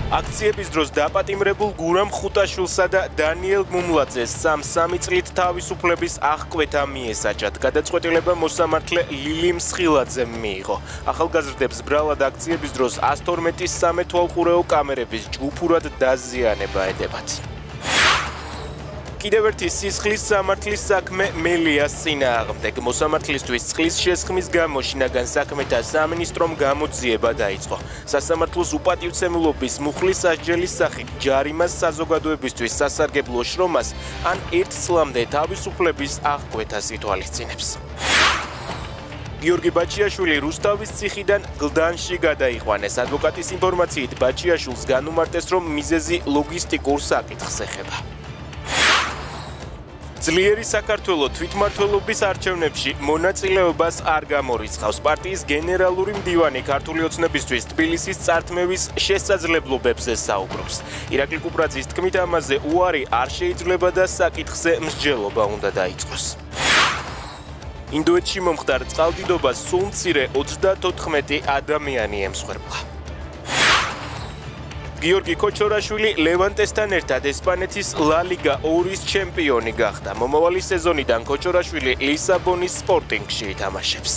აქციების დროს დაპატიმრებულ გურამ ხუტაშვილსა და დანიელ მუმლაძეს 3 წლით თავისუფლების აღკვეთა მიესაჯათ. გადაწყვეტილება მოსამართლე ლილი მსხილაძემ მიიღო. ახალგაზრდებს ბრალად აქციების დროს 112 სამეთვალყურეო კამერების ჯგუფურად დაზიანება ედებათ. კიდევ ერთი სისხლის სამართლის საქმე მელიას წინააღმდეგ. მოსამართლისთვის წყლის შესხმის გამო შინაგან საქმეთა სამინისტრომ გამოძიება დაიწყო. სასამართლოს უპატივცემლობის მუხლის ასჯელის სახით ჯარიმას საზოგადოებისთვის სასარგებლო შრომას ან 1 წლამდე თავისუფლების აღკვეთას ითვალისწინებს. გიორგი ბაჩიაშვილი რუსთავის ციხიდან გლდანში გადაიყვანეს. ადვოკატის ინფორმაციით ბაჩიაშვილს განუმარტეს, რომ მიზეზი ლოგისტიკურ საკითხს ეხება. ძლიერი საქართველოს თვითმმართველობის არჩევნებში მონაწილეობას არ გამორიცხავს. პარტიის გენერალური მდივანი ქართული ოცნებისთვის თბილისის წართმევის შესაძლებლობებზე საუბრობს. ირაკლი კუპრაძის თქმით, ამაზე უარი არ შეიძლება და საკითხზე მსჯელობა უნდა დაიწყოს. ინდოეთში მომხდარ წყალდიდობას სულ მცირე 34 ადამიანი ემსხვერპლა. გიორგი ქოჩორაშვილი ლევანტესთან ერთად ესპანეთის ლა ლიგა 2-ის ჩემპიონი გახდა. მომავალი სეზონიდან ქოჩორაშვილი ლისაბონის სპორტინგში ითამაშებს.